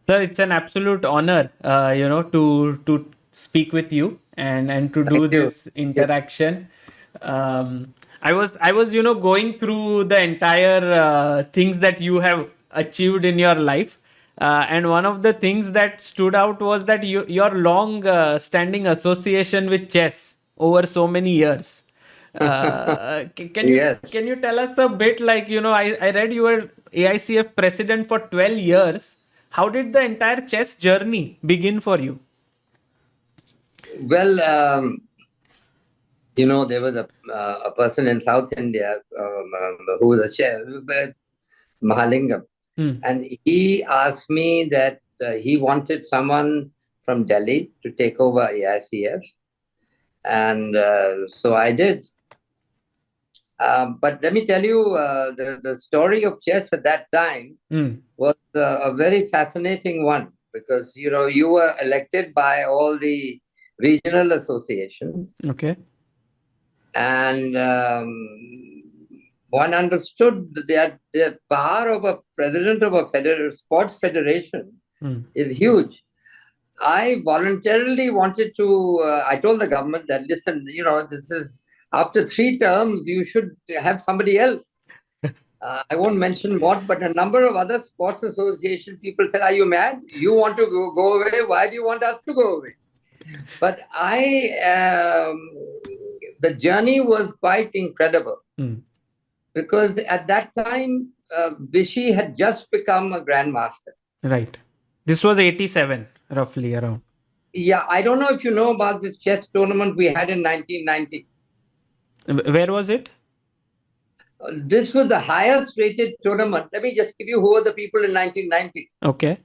Sir, it's an absolute honor, to speak with you and to Thank do you. this interaction. I was going through the entire things that you have achieved in your life, and one of the things that stood out was that your long standing association with chess over so many years. Can you Yes. can you tell us a bit, like, I read you were AICF president for 12 years. How did the entire chess journey begin for you? Well, there was a person in South India who was a chef, Mahalingam, Hmm. and he asked me that he wanted someone from Delhi to take over AICF, and so I did. But let me tell you, the story of chess at that time Hmm. was a very fascinating one because you were elected by all the regional associations, Okay. and one understood that the power of a president of a sports federation Hmm. is huge. I voluntarily wanted to. I told the government that, listen, this is after 3 terms, you should have somebody else. I won't mention what, but a number of other sports association people said, "Are you mad? You want to go away? Why do you want us to go away?" But the journey was quite incredible Hmm. because at that time, Vichy had just become a grandmaster. Right. This was 87, roughly around. Yeah, I don't know if you know about this chess tournament we had in 1990. Where was it? This was the highest rated tournament. Let me just give you who were the people in 1990. Okay.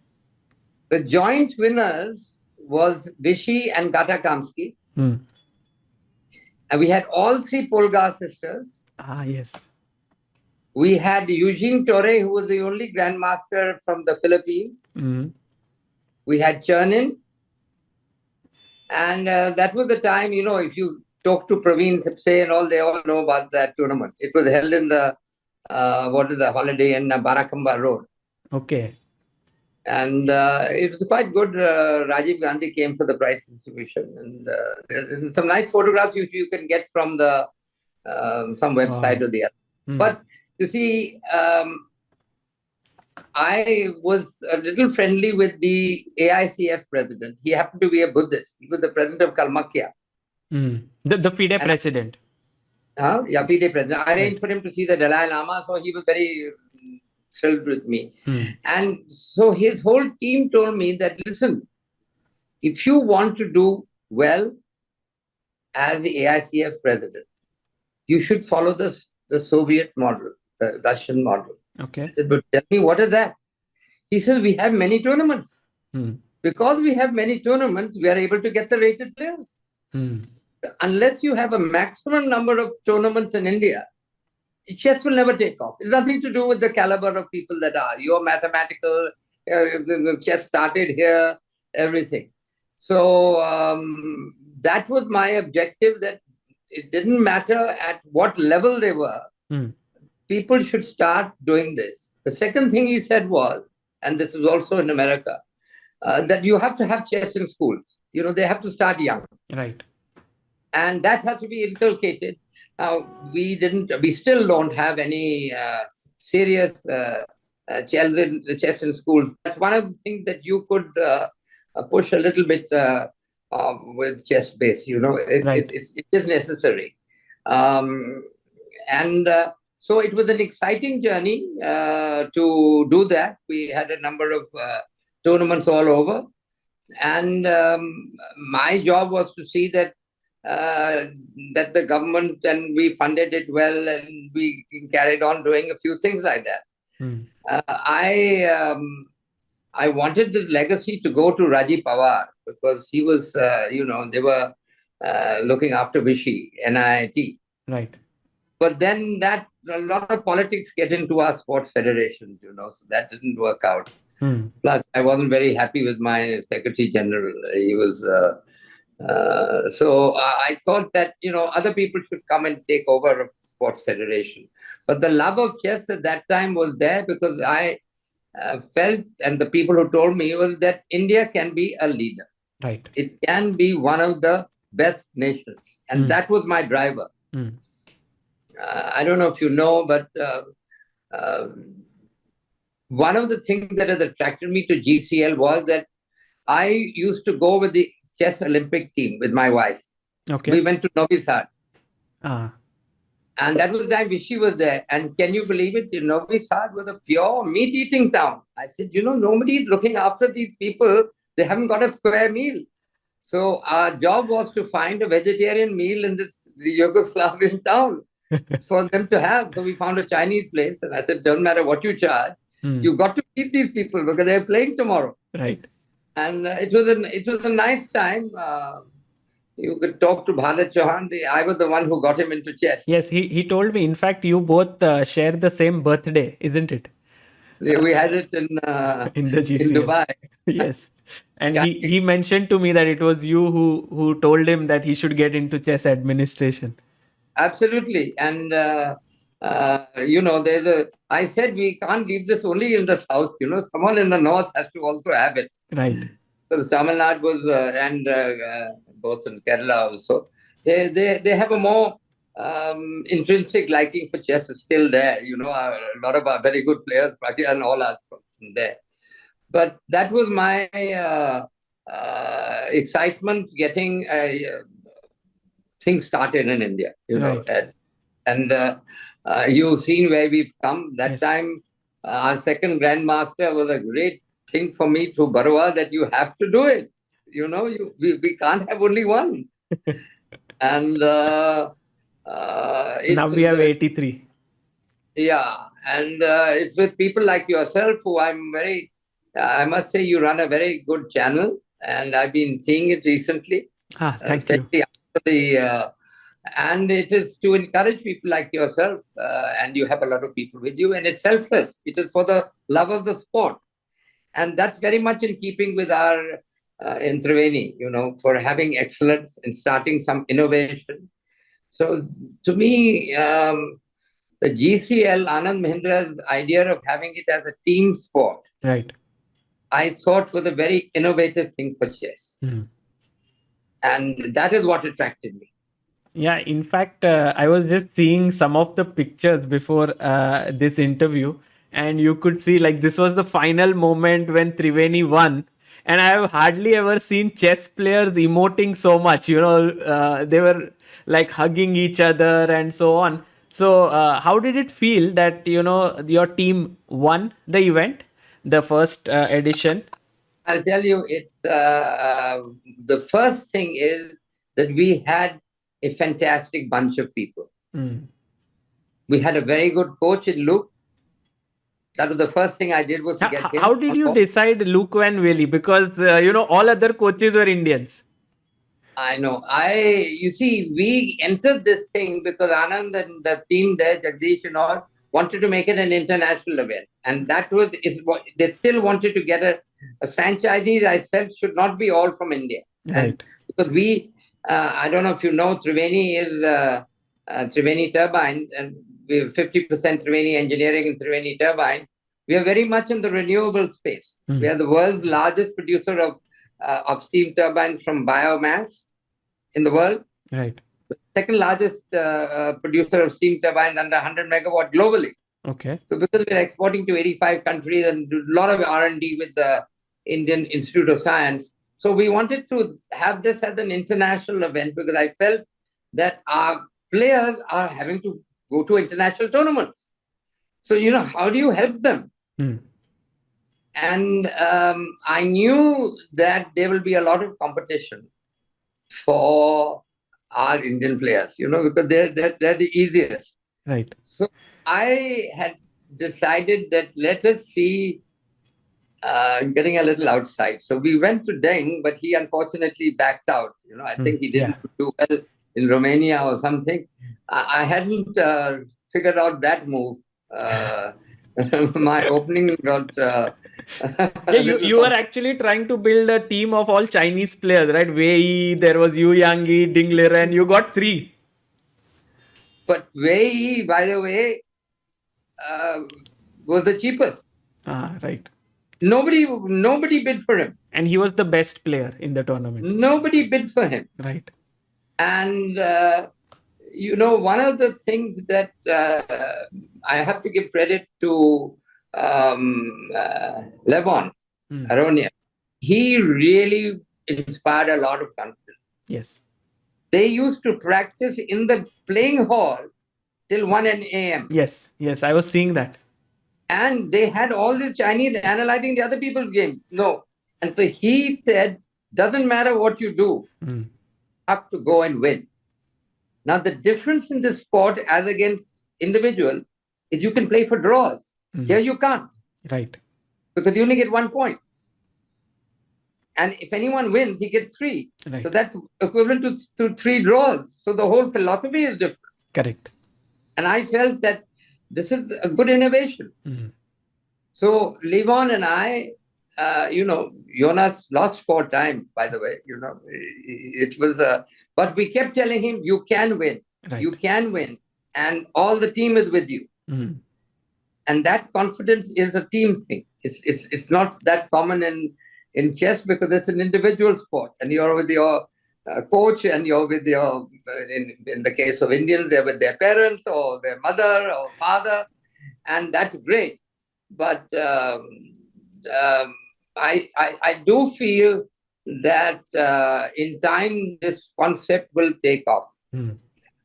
The joint winners was Vichy and Gata Kamsky. Hmm. And we had all three Polgar sisters. Ah, yes. We had Eugene Torre, who was the only grandmaster from the Philippines. Hmm. We had Chernin. And that was the time, if you talk to Praveen Thipse and all, they all know about that tournament. It was held in the Holiday Inn, Barakamba Road. Okay. And it was quite good. Rajiv Gandhi came for the prize distribution. And there's some nice photographs you can get from the some website Wow. or the other. Hmm. But you see, I was a little friendly with the AICF president. He happened to be a Buddhist. He was the president of Kalmakia. Hmm. The FIDE And president. yeah, FIDE president. I Right. arranged for him to see the Dalai Lama, so he was very thrilled with me. Hmm. And so his whole team told me that, listen, if you want to do well as the AICF president, you should follow the Soviet model, the Russian model. Okay. I said, but tell me, what is that? He says, we have many tournaments. Hmm. Because we have many tournaments, we are able to get the rated players. Hmm. Unless you have a maximum number of tournaments in India, chess will never take off. It's nothing to do with the caliber of people that are. Your mathematical, the chess started here, everything. So that was my objective, that it didn't matter at what level they were. Hmm. People should start doing this. The second thing he said was, and this is also in America, that you have to have chess in schools. They have to start young. Right. And that has to be inculcated. Now, we still don't have any serious chess in schools. That's one of the things that you could push a little bit with chess base. Right. It is necessary. And so it was an exciting journey to do that. We had a number of tournaments all over. And my job was to see that that the government, and we funded it well, and we carried on doing a few things like that. Hmm. I wanted the legacy to go to Rajiv Pawar because he was, they were looking after Vichy, NIIT. Right. But then a lot of politics get into our sports federations, so that didn't work out. Hmm. Plus, I wasn't very happy with my Secretary General. He was. So I thought that other people should come and take over a sports federation. But the love of chess at that time was there because felt, and the people who told me, was that India can be a leader. Right. It can be one of the best nations. And that was my driver. I don't know if you know, but uh, one of the things that has attracted me to GCL was that I used to go with the chess Olympic team with my wife. Okay. We went to Novi Sad. Ah. And that was the time Vichy was there. And can you believe it? Novi Sad was a pure meat-eating town. I said, nobody is looking after these people. They haven't got a square meal. So our job was to find a vegetarian meal in this Yugoslavian town for them to have. So we found a Chinese place. And I said, doesn't matter what you charge. You got to feed these people because they're playing tomorrow. Right. And it was a nice time. You could talk to Bharat Chauhan. I was the one who got him into chess. Yes, he told me. In fact, you both share the same birthday, isn't it? We had it in the GCL. in Dubai. Yes. And he mentioned to me that it was you who told him that he should get into chess administration. Absolutely. And, I said we can't leave this only in the south. Someone in the north has to also have it. Right. Because Tamil Nadu was, and both in Kerala also, they have a more intrinsic liking for chess is still there. A lot of our very good players, and all are from there. But that was my excitement getting things started in India, Right. and you've seen where we've come. That Yes. time, our second grandmaster was a great thing for me to Baroa that you have to do it. We can't have only one. And Now we have 83. Yeah, and it's with people like yourself who I must say you run a very good channel, and I've been seeing it recently. Thank you. Especially after and it is to encourage people like yourself, and you have a lot of people with you, and it's selfless. It is for the love of the sport. And that's very much in keeping with our in Triveni, for having excellence and starting some innovation. So to me, the GCL, Anand Mahindra's idea of having it as a team sport, Right. I thought was a very innovative thing for chess. And that is what attracted me. Yeah, in fact, I was just seeing some of the pictures before this interview, and you could see like this was the final moment when Triveni won. And I have hardly ever seen chess players emoting so much. They were like hugging each other and so on. So, how did it feel that your team won the event, the first edition? I'll tell you, it's the first thing is that we had a fantastic bunch of people. We had a very good coach in Luke. That was the first thing I did was to get him. How did you decide Luke and Willie? Because all other coaches were Indians. I know. You see, we entered this thing because Anand and the team there, Jagdish and all, wanted to make it an international event. And that was, they still wanted to get a franchisees, I felt, should not be all from India. Right. And because I don't know if you know, Triveni is Triveni Turbine, and we have 50% Triveni Engineering and Triveni Turbine. We are very much in the renewable space. We are the world's largest producer of steam turbines from biomass in the world. Right. Second largest producer of steam turbines under 100 megawatt globally. Okay. So because we're exporting to 85 countries and do a lot of R&D with the Indian Institute of Science, so we wanted to have this as an international event because I felt that our players are having to go to international tournaments. So, how do you help them? And I knew that there will be a lot of competition for our Indian players, because they're the easiest. Right. So I had decided that let us see getting a little outside. So we went to Deng, but he unfortunately backed out. I think he didn't do well in Romania or something. I hadn't figured out that move. My opening got... you were actually trying to build a team of all Chinese players, right? Wei, there was Yu Yangyi, Ding Liren, you got 3. But Wei, by the way, was the cheapest. Right. Nobody bid for him. And he was the best player in the tournament. Nobody bid for him. Right. And, one of the things that I have to give credit to Levon Aronia, he really inspired a lot of confidence. Yes. They used to practice in the playing hall till 1 a.m. Yes. Yes. I was seeing that. And they had all these Chinese analyzing the other people's game. No. And so he said, doesn't matter what you do, you have to go and win. Now, the difference in this sport as against individual is you can play for draws. Here you can't. Right. Because you only get 1 point. And if anyone wins, he gets 3. Right. So that's equivalent to 3 draws. So the whole philosophy is different. Correct. And I felt that this is a good innovation. So Levon and I, Jonas lost 4 times, by the way. It was but we kept telling him, you can win. Right. You can win. And all the team is with you. And that confidence is a team thing. It's not that common in chess because it's an individual sport. And you're with your coach and you're with your, in the case of Indians, they're with their parents or their mother or father. And that's great. But I do feel that in time, this concept will take off.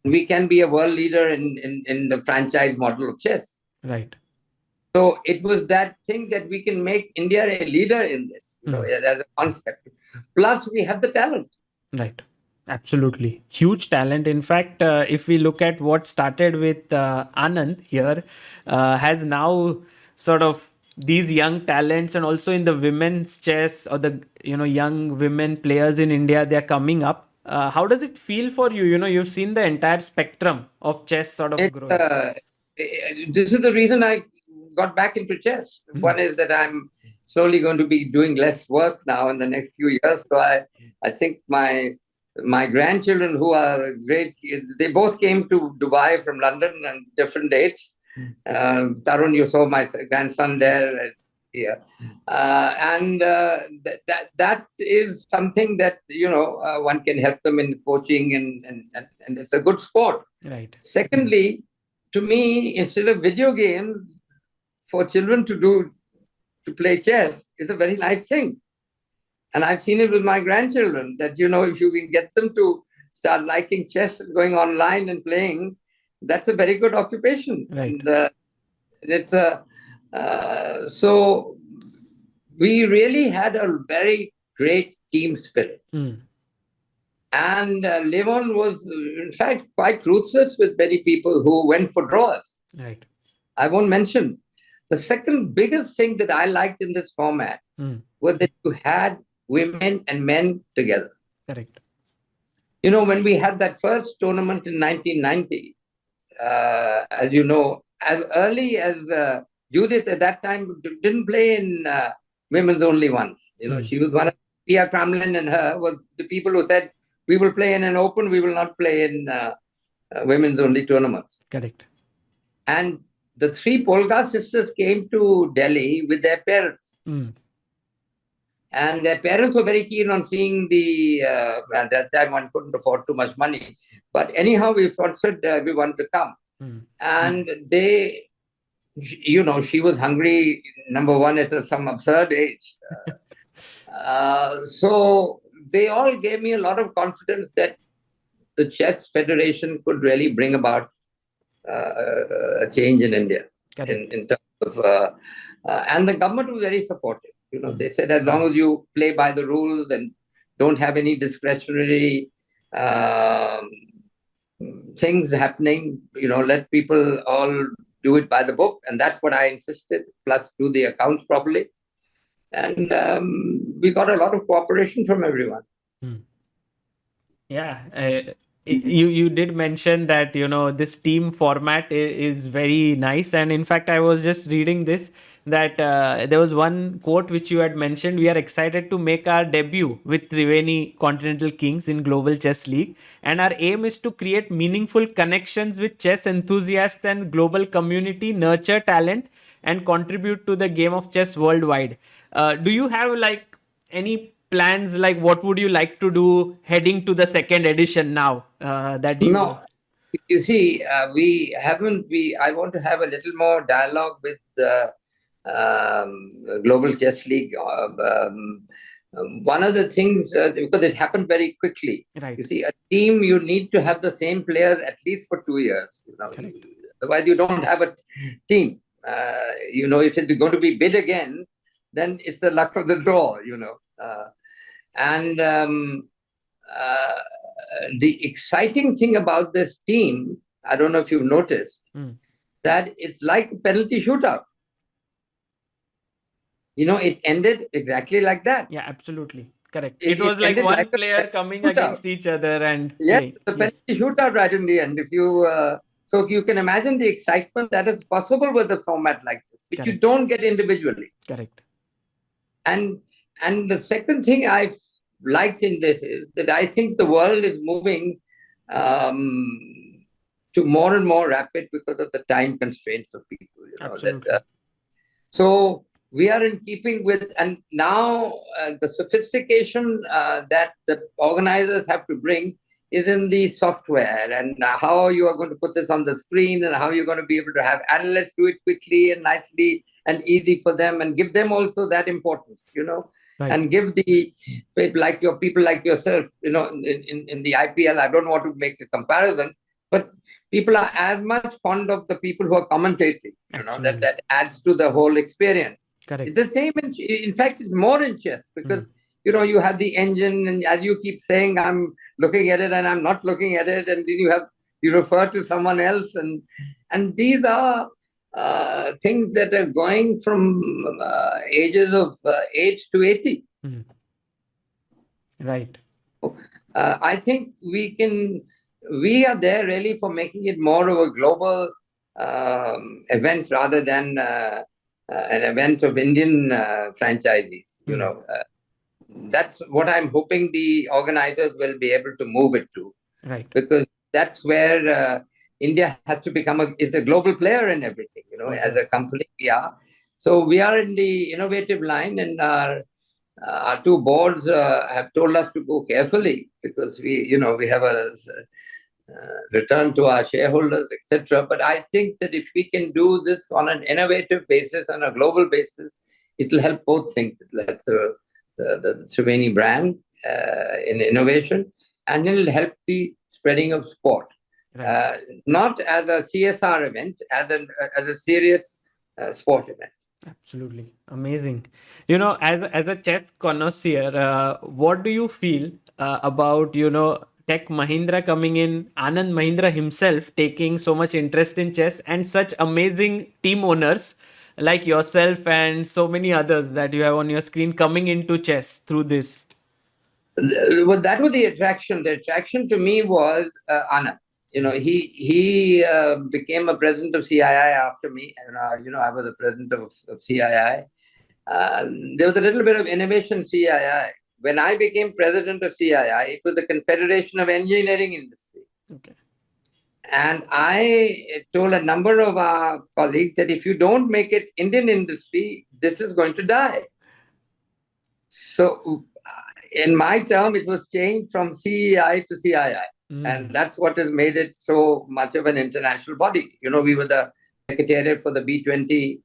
We can be a world leader in the franchise model of chess. Right. So it was that thing that we can make India a leader in this, as a concept. Plus, we have the talent. Right. Absolutely. Huge talent. In fact, if we look at what started with Anand here, has now sort of these young talents, and also in the women's chess or the young women players in India, they're coming up. How does it feel for you? You've seen the entire spectrum of chess sort of growing. This is the reason I got back into chess. One is that I'm slowly going to be doing less work now in the next few years. So I think my grandchildren, who are great kids, they both came to Dubai from London on different dates. Tarun, you saw my grandson there. And that is something that, one can help them in coaching and it's a good sport. Right. Secondly, to me, instead of video games, for children to play chess is a very nice thing. And I've seen it with my grandchildren that, if you can get them to start liking chess and going online and playing, that's a very good occupation. Right. And it's so we really had a very great team spirit. And Levon was, in fact, quite ruthless with many people who went for draws. Right. I won't mention. The second biggest thing that I liked in this format was that you had women and men together. Correct. When we had that first tournament in 1990, as you know, as early as Judith at that time didn't play in women's only once. She was one of Pia Kramlin and her were the people who said, we will play in an open, we will not play in women's only tournaments. Correct. And the 3 Polgar sisters came to Delhi with their parents. And their parents were very keen on seeing at that time one couldn't afford too much money. But anyhow, we sponsored everyone to come. And they, she was hungry, number one, at some absurd age. So they all gave me a lot of confidence that the Chess Federation could really bring about a change in India in terms of, and the government was very supportive. They said as long as you play by the rules and don't have any discretionary things happening, let people all do it by the book. And that's what I insisted, plus do the accounts properly. And we got a lot of cooperation from everyone. Yeah. You did mention that, this team format is very nice. And in fact, I was just reading this, that there was one quote which you had mentioned. We are excited to make our debut with Triveni Continental Kings in Global Chess League. And our aim is to create meaningful connections with chess enthusiasts and global community, nurture talent, and contribute to the game of chess worldwide. Do you have like any plans, like what would you like to do heading to the second edition now that you... No, you see, we haven't. I want to have a little more dialogue with the Global Chess League. One of the things, because it happened very quickly. Right. You see, a team, you need to have the same players at least for 2 years. Correct. Otherwise, you don't have a team. If it's going to be bid again, then it's the luck of the draw. And the exciting thing about this team, I don't know if you've noticed, that it's like a penalty shootout. It ended exactly like that. Yeah, absolutely. Correct. It was like ended one like player coming against each other and yes, playing. the penalty shootout right in the end. So you can imagine the excitement that is possible with a format like this, which you don't get individually. Correct. And the second thing I've liked in this is that I think the world is moving to more and more rapid because of the time constraints of people. Absolutely. So we are in keeping with, and now the sophistication that the organizers have to bring is in the software and how you are going to put this on the screen and how you're going to be able to have analysts do it quickly and nicely and easy for them and give them also that importance, Right. And give the people like yourself, in the IPL, I don't want to make a comparison, but people are as much fond of the people who are commentating, that adds to the whole experience. Correct. It's the same, in fact, it's more in chess because, you have the engine and as you keep saying, I'm looking at it and I'm not looking at it. And then you refer to someone else. And these are things that are going from ages of 8 to 80. Right. I think we are there really for making it more of a global event rather than an event of Indian franchisees, that's what I'm hoping the organizers will be able to move it to. Right. Because that's where India has to become is a global player in everything, as a company we are. So we are in the innovative line and our two boards have told us to go carefully because we have a return to our shareholders, etc. But I think that if we can do this on an innovative basis, on a global basis, it will help both things. It will help the Triveni brand in innovation, and it will help the spreading of sport. Right. Not as a CSR event, as a serious sport event. Absolutely amazing. As a chess connoisseur, what do you feel about Tech Mahindra coming in, Anand Mahindra himself taking so much interest in chess, and such amazing team owners like yourself and so many others that you have on your screen coming into chess through this? Well, that was the attraction. The attraction to me was Anand. He became a president of CII after me, and I was a president of CII. There was a little bit of innovation CII. When I became president of CII, it was the Confederation of Engineering Industry. Okay. And I told a number of our colleagues that if you don't make it Indian industry, this is going to die. So in my term, it was changed from CEI to CII. And that's what has made it so much of an international body. We were the secretariat for the B20.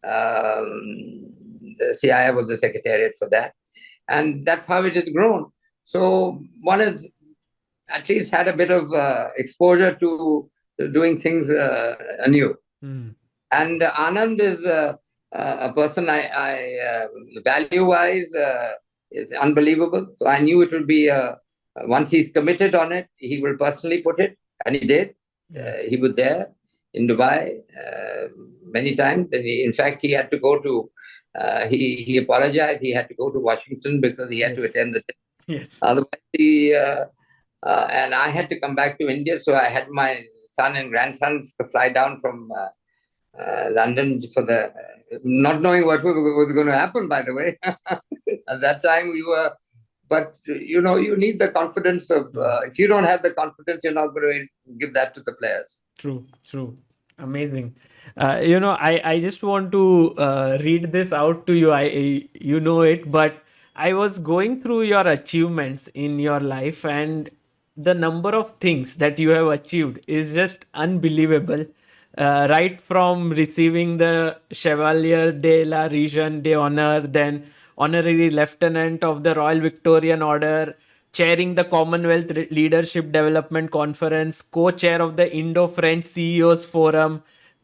The CII was the secretariat for that. And that's how it has grown. So one has at least had a bit of exposure to doing things anew. And Anand is a person I value-wise is unbelievable. So I knew it would be, once he's committed on it, he will personally put it. And he did. He was there in Dubai many times. And in fact, he had to go to, he apologized. He had to go to Washington because he had to attend the. Yes. Otherwise, and I had to come back to India. So I had my son and grandsons fly down from London for not knowing what was going to happen, by the way. At that time we were, but you need the confidence of, if you don't have the confidence, you're not going to give that to the players. True. Amazing. I just want to read this out to you. You know it, but I was going through your achievements in your life, and the number of things that you have achieved is just unbelievable. Right from receiving the Chevalier de la Légion d'Honneur, then Honorary Lieutenant of the Royal Victorian Order, chairing the Commonwealth Leadership Development Conference, co-chair of the Indo-French CEOs Forum,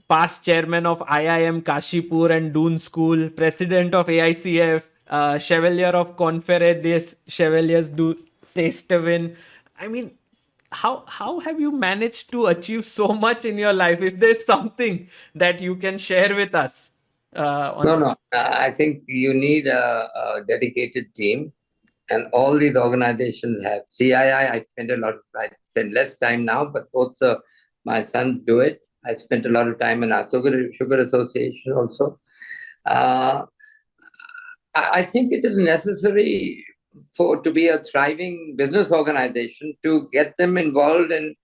past chairman of IIM Kashipur and Doon School, president of AICF, Chevalier of Conférence Chevaliers du Testevin. I mean, how have you managed to achieve so much in your life? If there's something that you can share with us, No. I think you need a dedicated team, and all these organizations have. CII, I spend a lot of I spend less time now, but both my sons do it. I spent a lot of time in our sugar association also. Uh, I think it is necessary to be a thriving business organization to get them involved in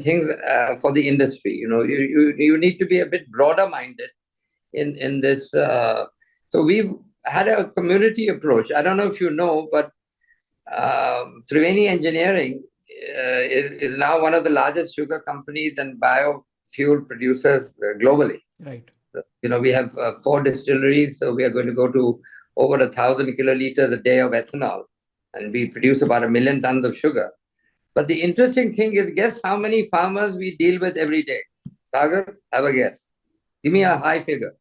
things for the industry. You need to be a bit broader minded in this. So we've had a community approach. I don't know if you know, but Triveni Engineering is now one of the largest sugar companies and biofuel producers globally. Right. We have 4 distilleries, so we are going to go to over 1,000 kiloliters a day of ethanol, and we produce about 1 million tons of sugar. But the interesting thing is, guess how many farmers we deal with every day? Sagar, have a guess. Give me a high figure.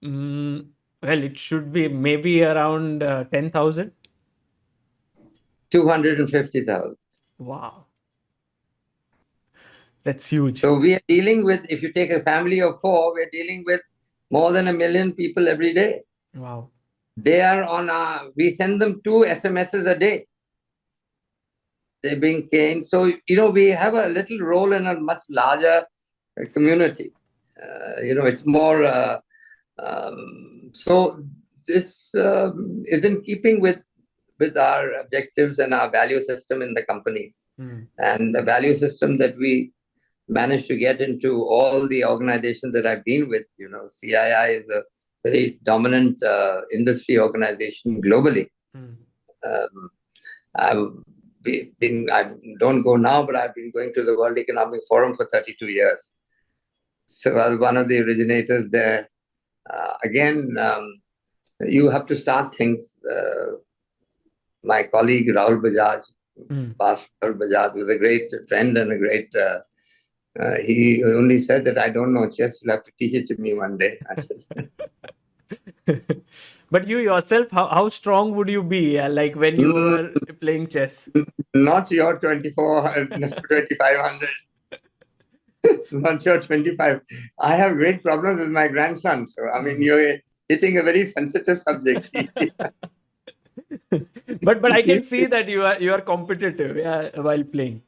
Well, it should be maybe around 10,000. 250,000. Wow. That's huge. So we are dealing with, if you take a family of 4, we're dealing with more than 1 million people every day. Wow. They are we send them 2 SMSs a day. They're being caned. So, we have a little role in a much larger community. It's more, so this is in keeping with our objectives and our value system in the companies. And the value system that we managed to get into all the organizations that I've been with. CII is a very dominant industry organization globally. I don't go now, but I've been going to the World Economic Forum for 32 years. So I was one of the originators there. You have to start things. My colleague Rahul Bajaj, Pastor Rahul Bajaj, was a great friend and a great. He only said that I don't know chess. You'll have to teach it to me one day. I said. But you yourself, how strong would you be like when you were playing chess? Not your 2,500. Not your 25. I have great problems with my grandson. So, you're hitting a very sensitive subject. but I can see that you are competitive while playing.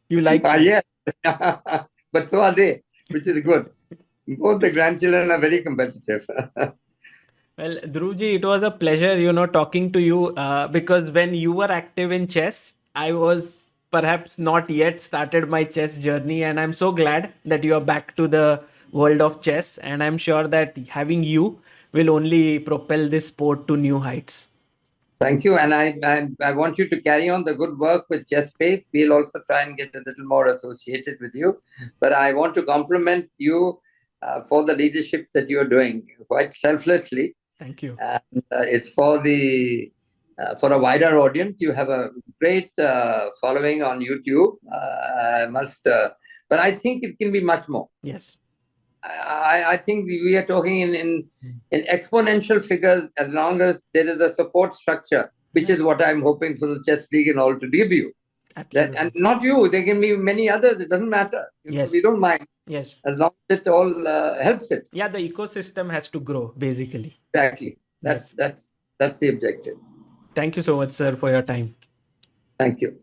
You like yes. But so are they, which is good. Both the grandchildren are very competitive. Well, Dhruvji, it was a pleasure, talking to you because when you were active in chess, I was perhaps not yet started my chess journey, and I'm so glad that you are back to the world of chess, and I'm sure that having you will only propel this sport to new heights. Thank you, and I want you to carry on the good work with Chess Space. We'll also try and get a little more associated with you, but I want to compliment you for the leadership that you're doing quite selflessly. Thank you. And it's for for a wider audience. You have a great following on YouTube. But I think it can be much more. Yes. I think we are talking in exponential figures as long as there is a support structure, which is what I'm hoping for the Chess League and all to give you. Absolutely. And not you, there can be many others. It doesn't matter. Yes. We don't mind. Yes. As long as it all helps it. Yeah, the ecosystem has to grow, basically. Exactly. That's the objective. Thank you so much, sir, for your time. Thank you.